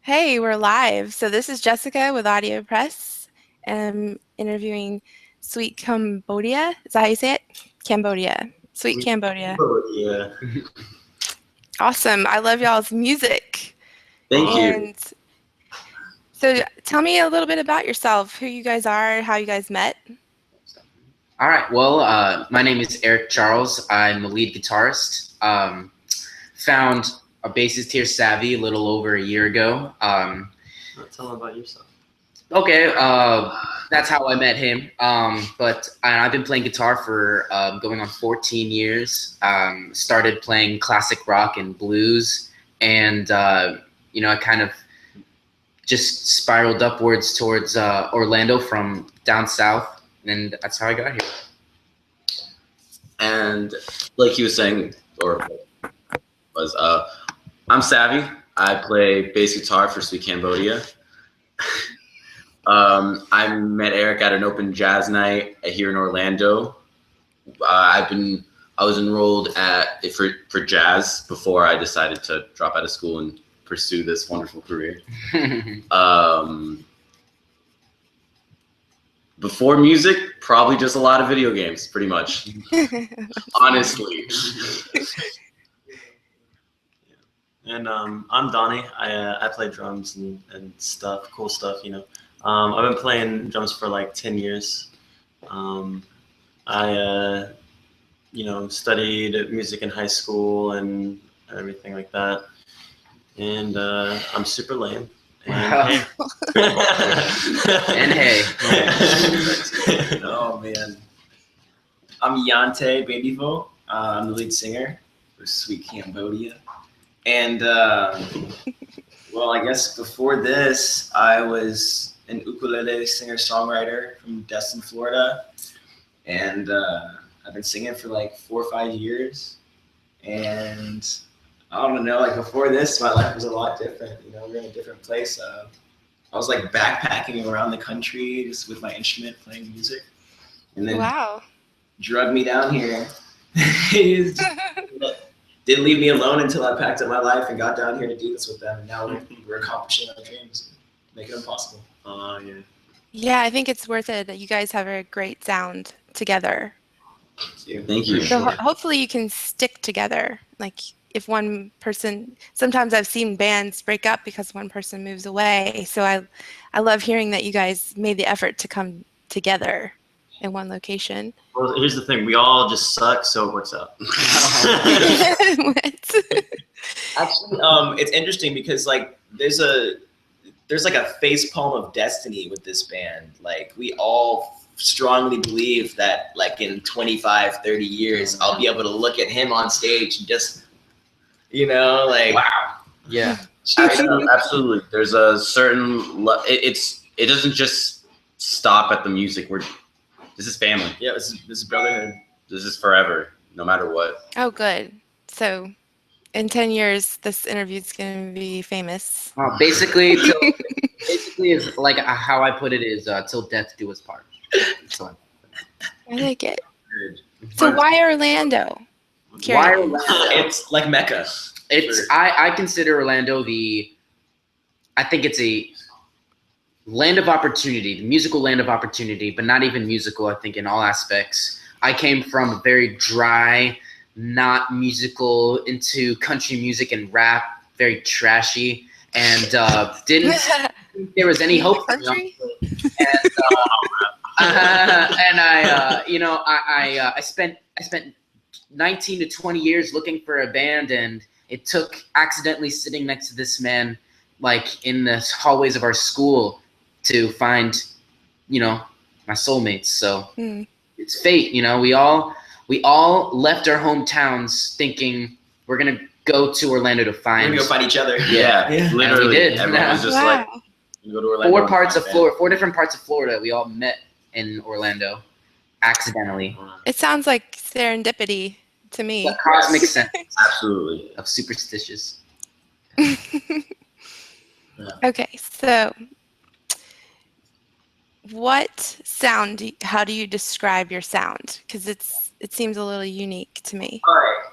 Hey, we're live. So this is Jessica with AudioPress, and I'm interviewing Sweet Cambodia. Is that how you say it? Cambodia. Sweet Cambodia. Yeah. Awesome. I love y'all's music. Thank you. And so tell me a little bit about yourself, who you guys are, how you guys met. All right. Well, my name is Eric Charles. I'm the lead guitarist. Found a bassist here, Savvy, a little over a year ago. Tell them about yourself. Okay, that's how I met him. But I've been playing guitar for going on 14 years. Started playing classic rock and blues, and I kind of just spiraled upwards towards Orlando from down south, and that's how I got here. And like he was saying, I'm Savvy. I play bass guitar for Sweet Cambodia. I met Eric at an open jazz night here in Orlando. I was enrolled for jazz before I decided to drop out of school and pursue this wonderful career. Before music, probably just a lot of video games, pretty much. Honestly. And I'm Donnie. I play drums and stuff, cool stuff, I've been playing drums for like 10 years. I studied music in high school and everything like that. And I'm super lame. And hey. Oh man. I'm Yante Babyvo. I'm the lead singer for Sweet Cambodia. And well, I guess before this, I was an ukulele singer-songwriter from Destined, Florida. And I've been singing for like 4 or 5 years. And I don't know, like before this, my life was a lot different. We're in a different place. I was like backpacking around the country just with my instrument, playing music. And then drug me down here. Didn't leave me alone until I packed up my life and got down here to do this with them. And now we're accomplishing our dreams, making them possible. Yeah. Yeah, I think it's worth it that you guys have a great sound together. Thank you. So hopefully you can stick together. Like if one person, sometimes I've seen bands break up because one person moves away. So I love hearing that you guys made the effort to come together in one location. Well, here's the thing. We all just suck, so it works out. Actually, it's interesting because like there's like a face palm of destiny with this band. Like we all strongly believe that like in 25, 30 years, I'll be able to look at him on stage and just, like, wow. Yeah. Absolutely. There's a certain, it doesn't just stop at the music. This is family. Yeah, this is brotherhood. This is forever, no matter what. Oh, good. So in 10 years, this interview is going to be famous. Basically is like how I put it is till death do us part. So, I like it. So why Orlando? Why Orlando? It's like Mecca. I consider Orlando I think it's a land of opportunity, the musical land of opportunity, but not even musical, I think, in all aspects. I came from a very dry, not musical, into country music and rap, very trashy, and didn't think there was any hope for me. And I spent 19 to 20 years looking for a band, and it took accidentally sitting next to this man, like in the hallways of our school, to find, my soulmates. So it's fate. We all left our hometowns thinking we're gonna go to Orlando to find. We're gonna go find each other. Yeah. Literally. And we did. Everyone was just like, go to Orlando. Four different parts of Florida. We all met in Orlando, accidentally. It sounds like serendipity to me. The cosmic sense. Absolutely. Of superstitious. Okay, so how do you describe your sound? Because it seems a little unique to me. All right.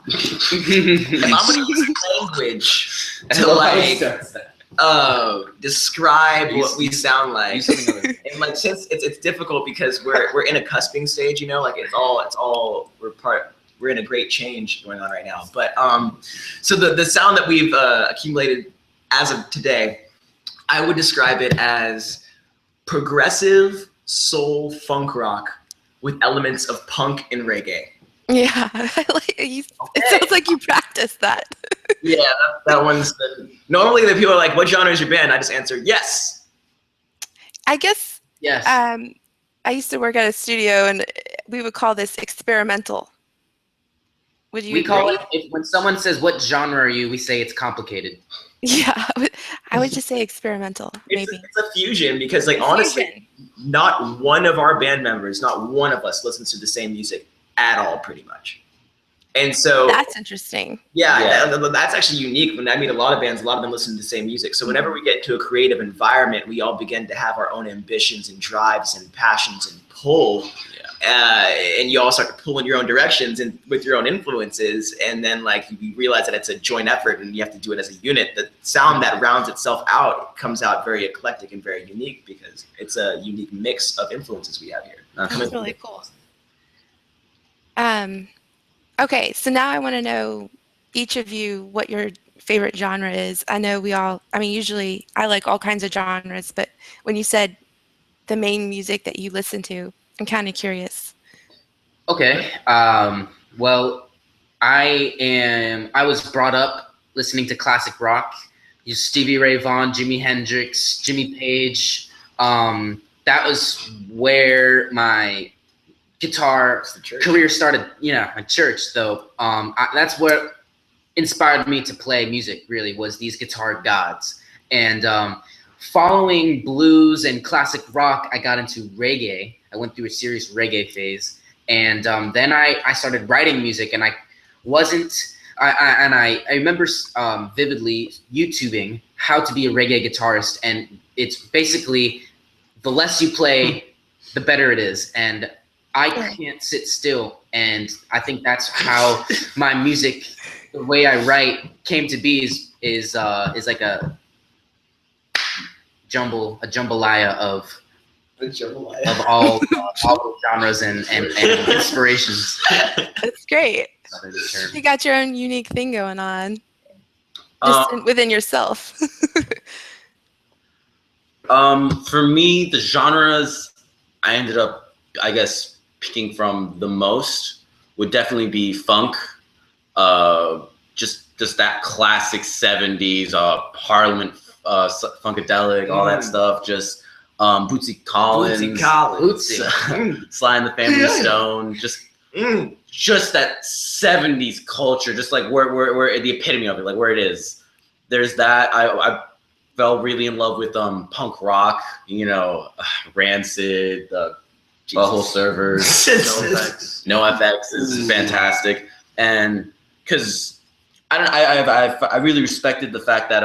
If I'm gonna use language to like describe what we sound like, and like since it's difficult because we're in a cusping stage, you know, like it's all we're in a great change going on right now. But so the sound that we've accumulated as of today, I would describe it as progressive soul funk rock with elements of punk and reggae. Yeah, it sounds like you practiced that. Yeah, that one's normally the people are like, what genre is your band? I just answer yes. I guess Yes. I used to work at a studio and we would call this experimental. Would you We call agree? it, when someone says, what genre are you, we say it's complicated. Yeah, I would just say experimental, maybe. It's a fusion because like honestly, not one of our band members, not one of us listens to the same music at all pretty much. And so That's interesting. Yeah. That's actually unique. When I meet a lot of bands, a lot of them listen to the same music. So whenever we get into a creative environment, we all begin to have our own ambitions and drives and passions and pull. And you all start to pull in your own directions and with your own influences. And then like you realize that it's a joint effort and you have to do it as a unit. The sound that rounds itself out comes out very eclectic and very unique because it's a unique mix of influences we have here. That's really cool. Okay, so now I want to know each of you what your favorite genre is. I know usually I like all kinds of genres, but when you said the main music that you listen to, I'm kind of curious. Okay. Well, I was brought up listening to classic rock. Stevie Ray Vaughan, Jimi Hendrix, Jimmy Page. That was where my guitar career started, at church though. That's what inspired me to play music, really, was these guitar gods. And following blues and classic rock, I got into reggae. I went through a serious reggae phase. And then I started writing music, and I remember vividly YouTubing how to be a reggae guitarist. And it's basically the less you play, the better it is. And I can't sit still, and I think that's how my music, the way I write, came to be is like a jambalaya of all genres and inspirations. That's great. You got your own unique thing going on, just within yourself. For me, the genres I ended up, I guess, picking from the most would definitely be funk, just that classic 70s Parliament, Funkadelic, all that stuff. Just Bootsy Collins, Sly and the Family Stone, just that 70s culture, just like where the epitome of it, like where it is. There's that. I fell really in love with punk rock, Rancid, the Butthole Servers, NoFX is fantastic, and because I really respected the fact that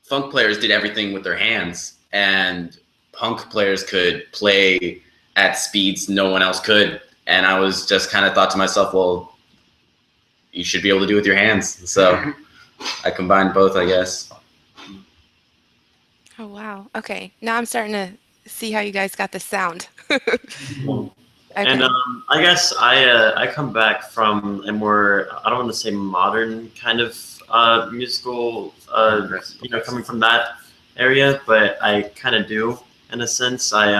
funk players did everything with their hands, and punk players could play at speeds no one else could, and I was just kind of thought to myself, well, you should be able to do it with your hands, so I combined both, I guess. Oh wow! Okay, now I'm starting to see how you guys got the sound. Okay. And I guess I come back from a more, I don't want to say modern kind of musical, coming from that area, but I kind of do in a sense. I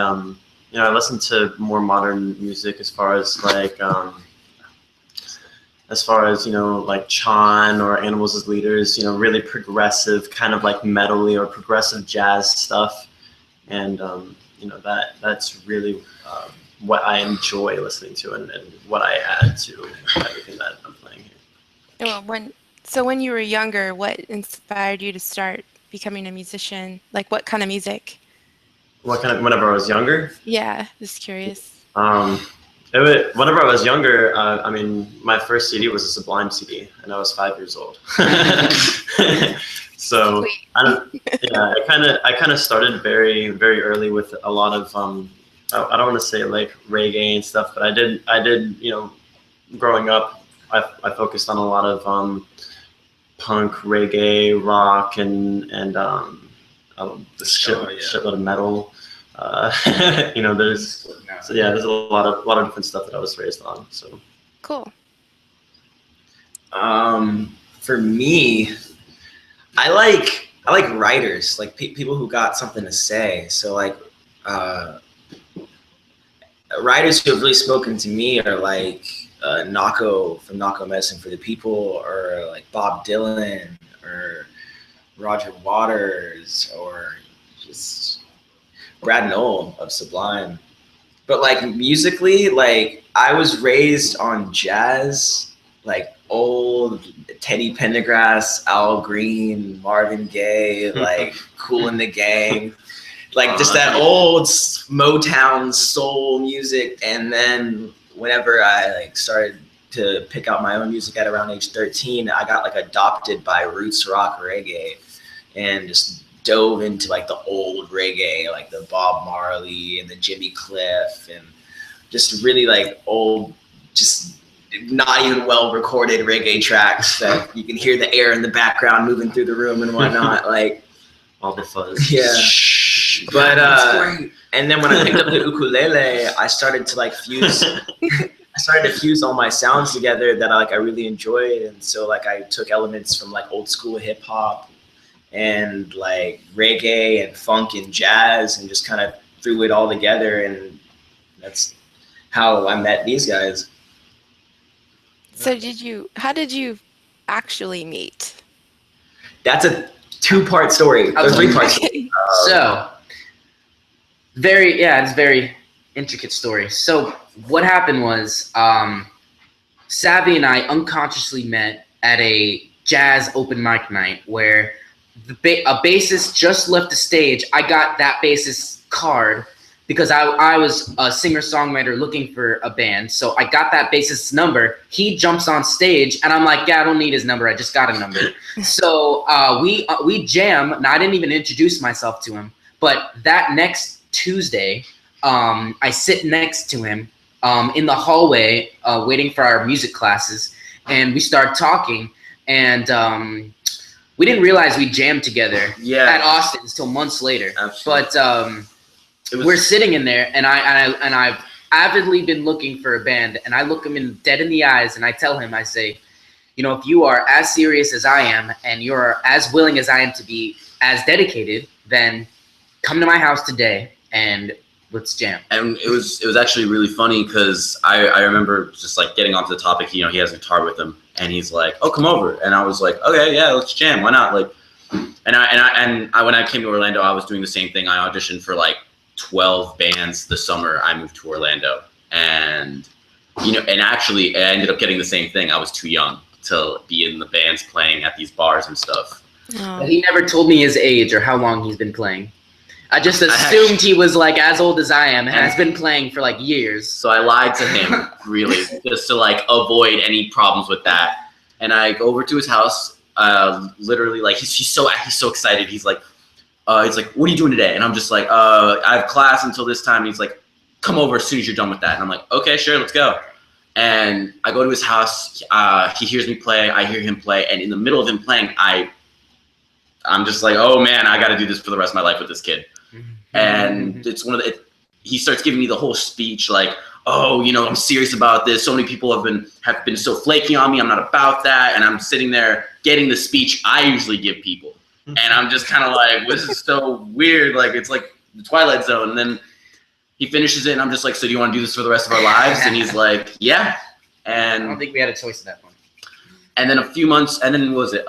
listen to more modern music as far as like like Chan or Animals as Leaders, really progressive, kind of like metal-y or progressive jazz stuff. And, that's really what I enjoy listening to and what I add to everything that I'm playing here. Well, when you were younger, what inspired you to start becoming a musician? Like what kind of music? Whenever I was younger? Yeah, just curious. Whenever I was younger, my first CD was a Sublime CD, and I was 5 years old. So I kind of started very, very early with a lot of I don't want to say like reggae and stuff, but I did growing up I focused on a lot of punk, reggae, rock, and shitload of metal. There's there's a lot of different stuff that I was raised on. So Cool. For me, I like writers, like people who got something to say. So like writers who have really spoken to me are like Nako from Nako Medicine for the People, or like Bob Dylan, or Roger Waters, or just Brad Knoll of Sublime. But like musically, like I was raised on jazz, like old Teddy Pendergrass, Al Green, Marvin Gaye, like Kool and the Gang, like just that old Motown soul music. And then whenever I like started to pick out my own music at around age 13, I got like adopted by roots rock reggae and just dove into like the old reggae, like the Bob Marley and the Jimmy Cliff, and just really like old, just not even well recorded reggae tracks that you can hear the air in the background moving through the room and whatnot, like all the fuzz. Yeah. But and then when I picked up the ukulele, I started to like fuse all my sounds together that I really enjoyed. And so like I took elements from like old school hip hop and like reggae and funk and jazz and just kind of threw it all together, and that's how I met these guys. So how did you actually meet? That's a 2-part story. Or 3-part story. So, it's a very intricate story. So what happened was, Savvy and I unconsciously met at a jazz open mic night where a bassist just left the stage. I got that bassist's card because I was a singer-songwriter looking for a band. So I got that bassist's number. He jumps on stage, and I'm like, yeah, I don't need his number. I just got a number. So we jam, and I didn't even introduce myself to him. But that next Tuesday, I sit next to him in the hallway waiting for our music classes, and we start talking, and we didn't realize we jammed together at Austin's till months later. Absolutely. But we're sitting in there, and I've avidly been looking for a band, and I look him dead in the eyes, and I tell him, I say, if you are as serious as I am, and you're as willing as I am to be as dedicated, then come to my house today and let's jam. And it was actually really funny because I remember just like getting onto the topic. He has a guitar with him, and he's like, "Oh, come over," and I was like, "Okay, yeah, let's jam. Why not?" Like, and I when I came to Orlando, I was doing the same thing. I auditioned for like 12 bands the summer I moved to Orlando, and and actually I ended up getting the same thing. I was too young to be in the bands playing at these bars and stuff. Oh. But he never told me his age or how long he's been playing. I just assumed he was like as old as I am and has been playing for like years. So I lied to him, really, just to like avoid any problems with that. And I go over to his house, literally like he's so excited. He's like, what are you doing today? And I'm just like, I have class until this time. And he's like, come over as soon as you're done with that. And I'm like, okay, sure, let's go. And I go to his house. He hears me play. I hear him play. And in the middle of him playing, I'm just like, oh man, I got to do this for the rest of my life with this kid. And it's he starts giving me the whole speech like, oh, I'm serious about this. So many people have been so flaky on me. I'm not about that. And I'm sitting there getting the speech I usually give people. And I'm just kind of like, this is so weird. Like, it's like the Twilight Zone. And then he finishes it, and I'm just like, so do you want to do this for the rest of our lives? And he's like, yeah. And I don't think we had a choice at that point. And then a few months, and then what was it?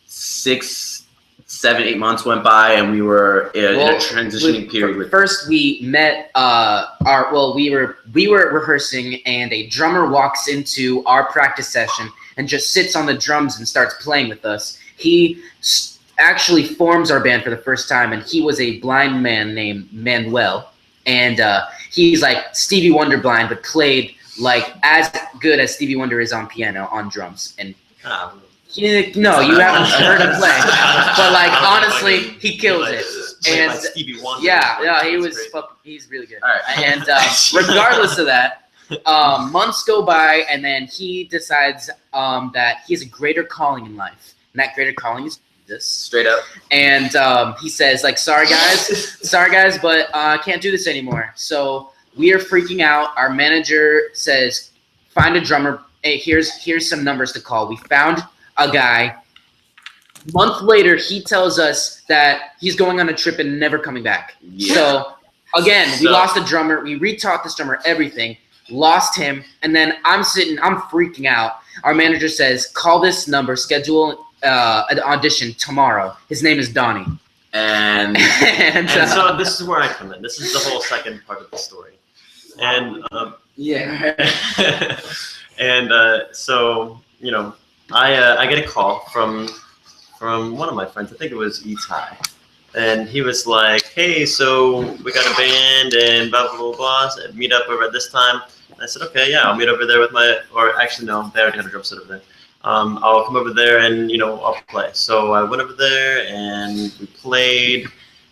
6, 7, 8 months went by, and we were in a transitioning period. First, we met. We were rehearsing, and a drummer walks into our practice session and just sits on the drums and starts playing with us. He actually forms our band for the first time, and he was a blind man named Manuel, and he's like Stevie Wonder blind, but played like as good as Stevie Wonder is on piano, on drums. And no, you haven't heard him play, but like honestly, he kills it. And like Stevie Wonder. Yeah, he's really good. All right. And regardless of that, Months go by, and then he decides that he has a greater calling in life, and that greater calling is this. Straight up. And he says, like, sorry guys, but I can't do this anymore. So we are freaking out. Our manager says, find a drummer. Hey, here's some numbers to call. We found a guy. Month later, he tells us that he's going on a trip and never coming back. Yeah. So again, we lost a drummer. We retaught this drummer everything. Lost him, and then I'm freaking out. Our manager says, call this number, schedule an audition tomorrow. His name is Donnie. And so this is where I come in. This is the whole second part of the story. And so you know, I get a call from one of my friends. I think it was Itai, and he was like, "Hey, so we got a band and blah blah blah blah. So meet up over at this time." And I said, "Okay, yeah, I'll meet over there with my." Or actually, no, they already had a drum set over there. I'll come over there and I'll play. So I went over there and we played,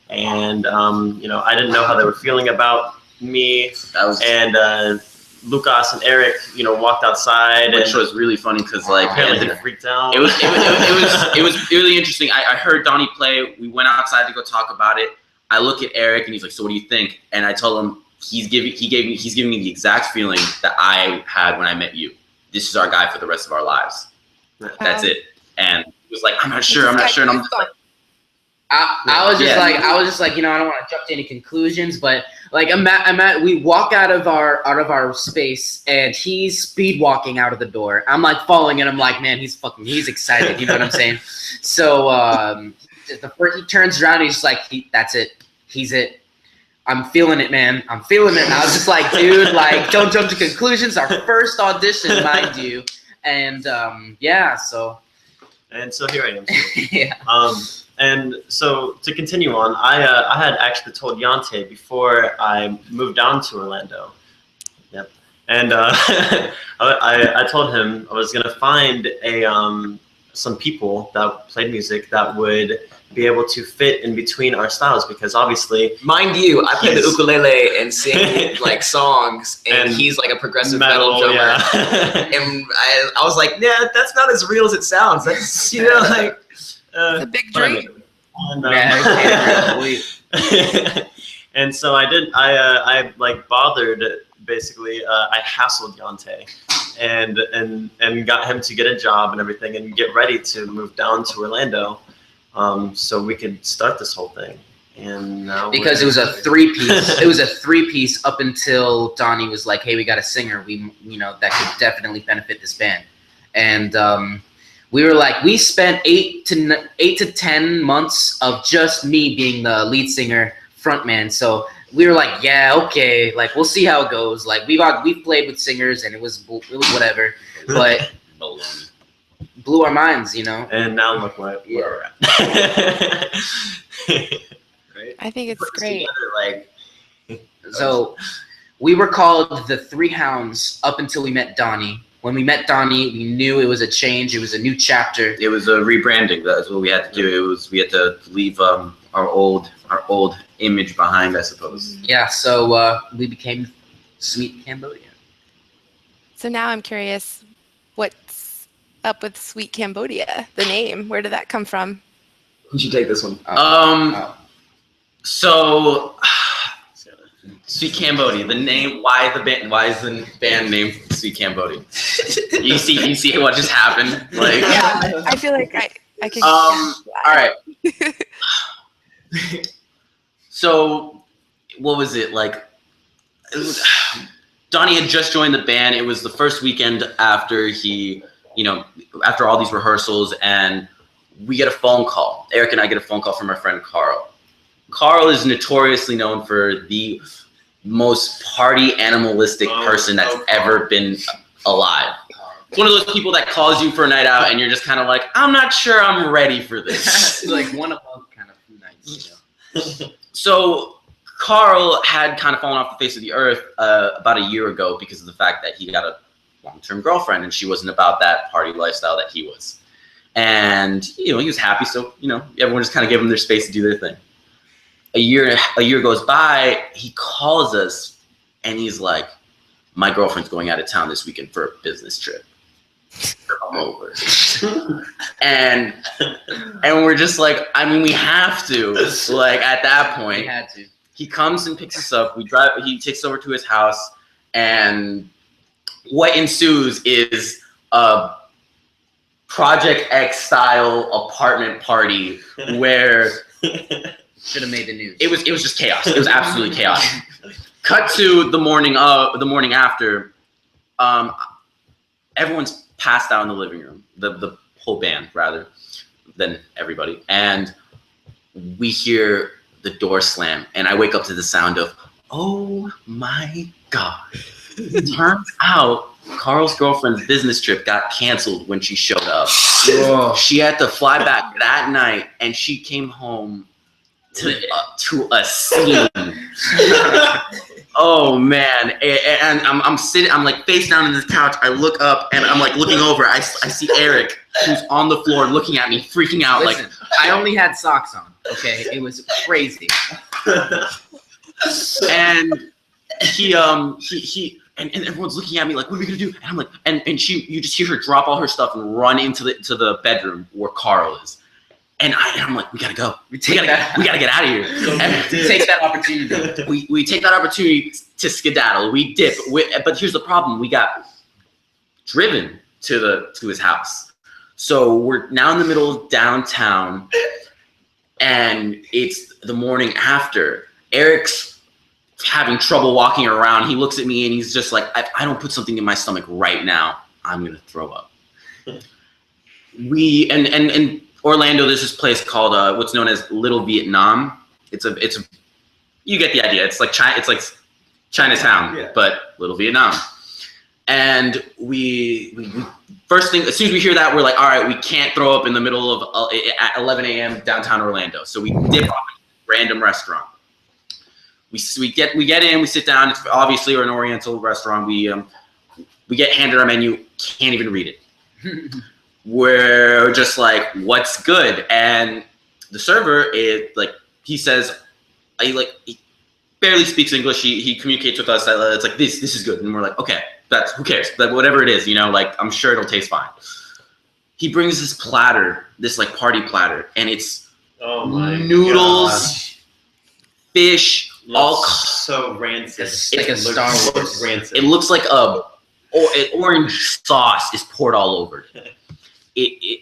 and I didn't know how they were feeling about me. And Lucas and Eric, walked outside, which was really funny because apparently they freaked out. It was really interesting. I heard Donnie play. We went outside to go talk about it. I look at Eric and he's like, "So what do you think?" And I told him he's giving me the exact feeling that I had when I met you. This is our guy for the rest of our lives. That's it. And he was like, I'm not sure. And I'm just like, I was just like, I don't want to jump to any conclusions, but like we walk out of our space and he's speed walking out of the door. I'm like following and I'm like, man, he's excited. You know what I'm saying? So he turns around and he's just like, that's it. He's it. I'm feeling it, man. I'm feeling it. And I was just like, dude, like, don't jump to conclusions. Our first audition, mind you. And so here I am. Yeah. And so to continue on, I had actually told Yante before I moved down to Orlando. Yep. And I told him I was gonna find some people that played music that would be able to fit in between our styles, because obviously, mind you, I play the ukulele and sing like songs, and he's like a progressive metal drummer. Yeah. And I was like, yeah, that's not as real as it sounds. That's like it's a big dream. And so I did. I like bothered. Basically, I hassled Yante and got him to get a job and everything and get ready to move down to Orlando. So we could start this whole thing, and now because it was a 3-piece. It was a 3-piece up until Donnie was like, "Hey, we got a singer. That could definitely benefit this band." And we were like, we spent 8 to 10 months of just me being the lead singer, frontman. So we were like, yeah, okay, like we'll see how it goes. Like we've played with singers and it was whatever, but. Blew our minds, And now look where we're at. right? I think it's great. So we were called the Three Hounds up until we met Donnie. When we met Donnie, we knew it was a change. It was a new chapter. It was a rebranding. That's what we had to do. We had to leave our old image behind, I suppose. Yeah. So we became Sweet Cambodia. So now I'm curious, what's up with Sweet Cambodia? The name, where did that come from? Who should take this one? So Sweet Cambodia. The name. Why is the band named Sweet Cambodia? You see what just happened? Like, yeah, I feel like I can. All right. So what was it like? Donnie had just joined the band. It was the first weekend after after all these rehearsals, and we get a phone call. Eric and I get a phone call from our friend Carl. Carl is notoriously known for the most party animalistic person that's ever been alive. It's one of those people that calls you for a night out and you're just kind of like, I'm not sure I'm ready for this. Like one of those kind of nights. So Carl had kind of fallen off the face of the earth about a year ago because of the fact that he got a long-term girlfriend and she wasn't about that party lifestyle that he was. And, he was happy. So, everyone just kind of gave him their space to do their thing. A year goes by, he calls us and he's like, my girlfriend's going out of town this weekend for a business trip. Come over. and we're just like, I mean, we have to. Like at that point, We had to. he comes and picks us up. He takes us over to his house, and what ensues is a Project X style apartment party where Should have made the news. it was just chaos. It was absolutely chaos. Cut to the morning after. Everyone's passed out in the living room. The whole band rather than everybody, and we hear the door slam, and I wake up to the sound of, oh my God. Turns out Carl's girlfriend's business trip got canceled when she showed up. Whoa. She had to fly back that night, and she came home to a scene. Oh man! And I'm sitting, I'm like face down in this couch. I look up, and I'm like looking over. I see Eric, who's on the floor, looking at me, freaking out. Listen, I only had socks on. Okay, it was crazy. And he and everyone's looking at me like, what are we gonna do? And I'm like, and you just hear her drop all her stuff and run into the bedroom where Carl is. And I'm like, we gotta go. We gotta get out of here. And Take that opportunity. we take that opportunity to skedaddle. We dip. But here's the problem: we got driven to his house. So we're now in the middle of downtown, and it's the morning after. Eric's having trouble walking around. He looks at me and he's just like, I don't put something in my stomach right now, I'm gonna throw up. We and Orlando, there's this place called what's known as Little Vietnam. It's you get the idea. It's like Chinatown, Yeah. but Little Vietnam. And we first thing, as soon as we hear that, we're like, all right, we can't throw up in the middle of at 11 a.m. downtown Orlando. So we dip off a random restaurant. We get in, we sit down. It's obviously we're an Oriental restaurant. We get handed our menu, can't even read it. We're just like, what's good? And the server is like, he says, he barely speaks English. He communicates with us. It's like this is good, and we're like, okay, that's who cares? Like whatever it is, like I'm sure it'll taste fine. He brings this platter, this like party platter, and it's noodles, fish, all so rancid. It's like a Star Wars. Rancid. It looks like orange sauce is poured all over it.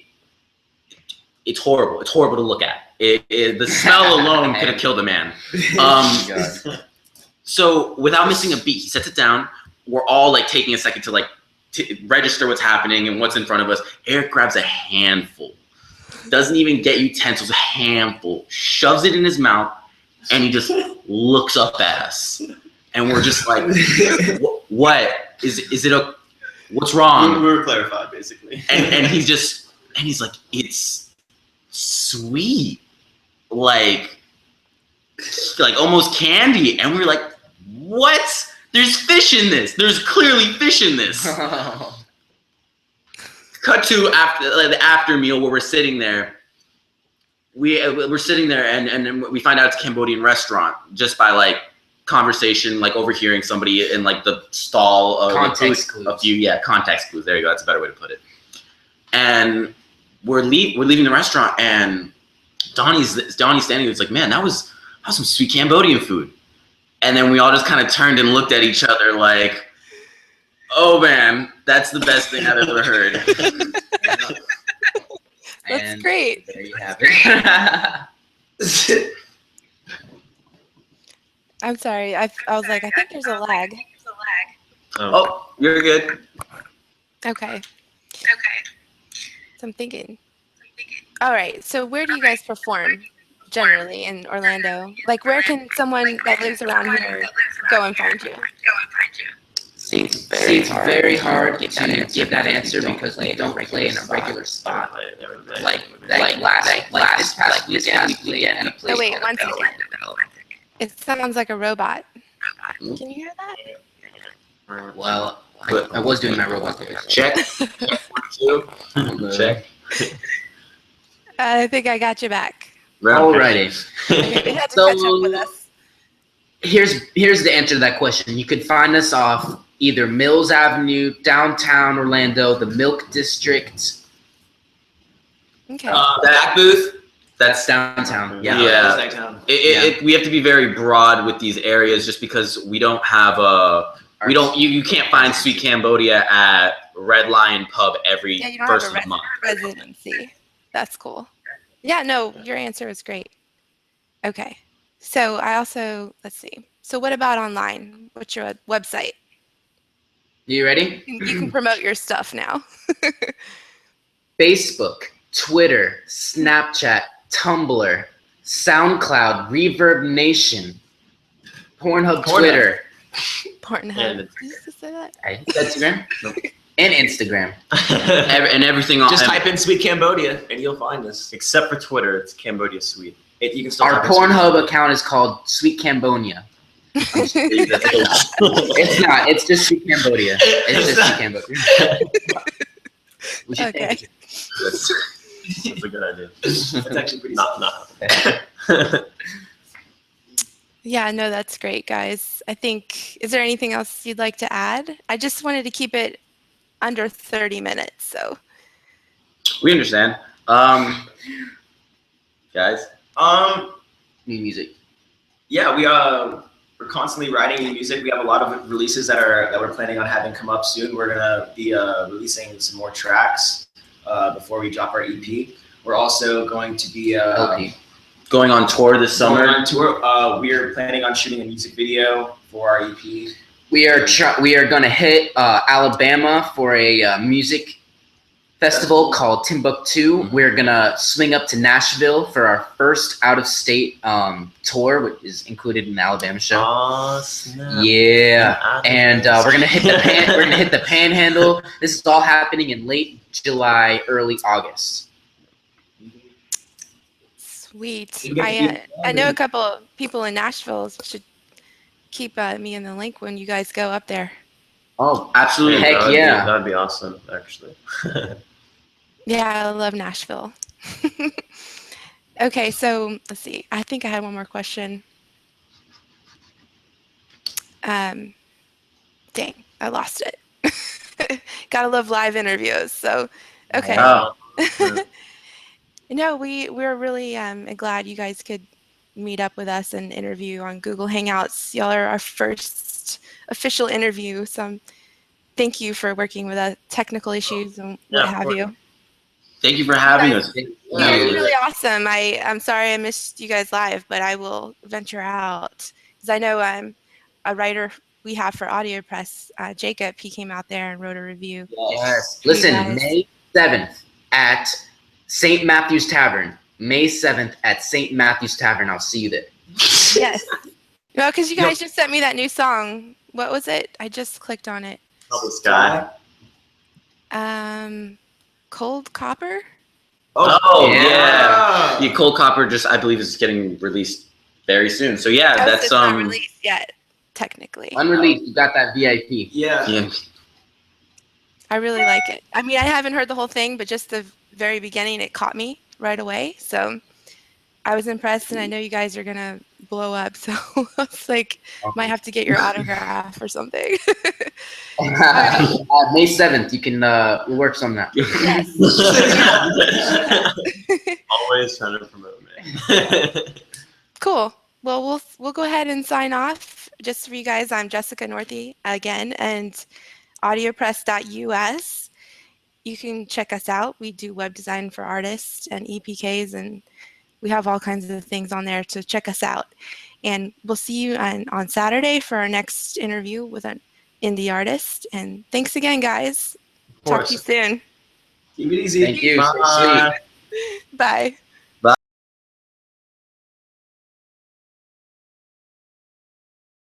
It's horrible. It's horrible to look at. The smell alone could have killed a man. So without missing a beat, he sets it down. We're all like taking a second to register what's happening and what's in front of us. Eric grabs a handful, doesn't even get utensils, a handful, shoves it in his mouth, and he just looks up at us. And we're just like, what? Is it a, what's wrong? We were clarified, basically. And he's like, it's sweet. Like almost candy. And we're like, what? There's fish in this. There's clearly fish in this. Cut to the after meal where we're sitting there. We're sitting there and we find out it's a Cambodian restaurant just by conversation, overhearing somebody in the stall of context clues. Context clues. There you go. That's a better way to put it. And we're leaving the restaurant, and Donnie's standing there. It's like, man, that was some sweet Cambodian food. And then we all just kind of turned and looked at each other like, oh man, that's the best thing I've ever heard. That's great. There you have it. I'm sorry. I was like, I think there's a lag. Oh, you're good. Okay. So I'm thinking. All right. So where do you guys perform generally in Orlando? Where can someone that lives around here go and find you? It's very hard to give that answer because they don't play in a regular spot. Last past weekend, we played at a place. Oh wait, called one second. Orlando. It sounds like a robot. Can you hear that? Well, I was doing my robot voice. Check. 1, 2. Check. I think I got you back. Alrighty. You had to catch up with us. Here's the answer to that question. You can find us off either Mills Avenue, downtown Orlando, the Milk District. Okay. The back booth. That's downtown. Yeah. Yeah. That's downtown. We have to be very broad with these areas just because we don't have you can't find Sweet Cambodia at Red Lion Pub every Yeah, you don't first have a of the month. residency. That's cool. Yeah, no, your answer was great. Okay. So let's see. So what about online? What's your website? You ready? You can promote your stuff now. Facebook, Twitter, Snapchat, Tumblr, SoundCloud, Reverb Nation, Pornhub, Twitter. Pornhub. Did you just say that? Instagram? Nope. And Instagram. And everything on Just type in Sweet Cambodia and you'll find us. Except for Twitter, it's Cambodia Sweet. You can still Our type in Pornhub account is called Sweet Cambodia. It's not. It's just Sweet Cambodia. It's just Sweet Cambodia. We should Okay. change it. That's a good idea. It's actually pretty Not. Yeah, no, that's great, guys. I think, is there anything else you'd like to add? I just wanted to keep it under 30 minutes, so. We understand. Guys. New music. Yeah, we're constantly writing new music. We have a lot of releases that we're planning on having come up soon. We're gonna be releasing some more tracks before we drop our EP. We're also going to be LP. Going on tour this summer. going on tour. We are planning on shooting a music video for our EP. We are gonna hit Alabama for a music festival called Timbuktu. We're gonna swing up to Nashville for our first out-of-state tour, which is included in the Alabama show. Oh, snap. Yeah, and we're gonna hit the Panhandle. This is all happening in late July, early August. Sweet. You get to I know a couple of people in Nashville. Should keep me in the link when you guys go up there. Oh, Absolutely. Heck yeah. That'd be awesome, actually. Yeah, I love Nashville. Okay, so let's see. I think I had one more question. Dang, I lost it. Gotta love live interviews. So, okay. Oh. No, we're really glad you guys could meet up with us and interview on Google Hangouts. Y'all are our first official interview, so thank you for working with us, technical issues and what have you. Thank you for having us. You guys are really awesome. I'm sorry I missed you guys live, but I will venture out because I know I'm a writer we have for AudioPress. Jacob, he came out there and wrote a review. yes. Listen, guys. May 7th at St. Matthew's Tavern. May 7th at St. Matthew's Tavern. I'll see you there. Yes. Well, because you guys just sent me that new song. What was it? I just clicked on it. Public Sky. Cold Copper? Oh, yeah. yeah. Cold Copper I believe is getting released very soon. So yeah, Oh, that's it's not released yet, technically. Unreleased. You got that VIP. Yeah. I really like it. I mean, I haven't heard the whole thing, but just the very beginning, it caught me right away. So I was impressed, and I know you guys are gonna blow up. So it's like, might have to get your autograph or something. May 7th, you can we'll work some now. Yes. Always trying to promote me. Cool. Well, we'll go ahead and sign off. Just for you guys, I'm Jessica Northey again, and AudioPress.us. You can check us out. We do web design for artists and EPKs, and we have all kinds of things on there to check us out. And we'll see you on Saturday for our next interview with an indie artist. And thanks again, guys. Talk to you soon. Keep it easy. Thank you. Bye. Bye.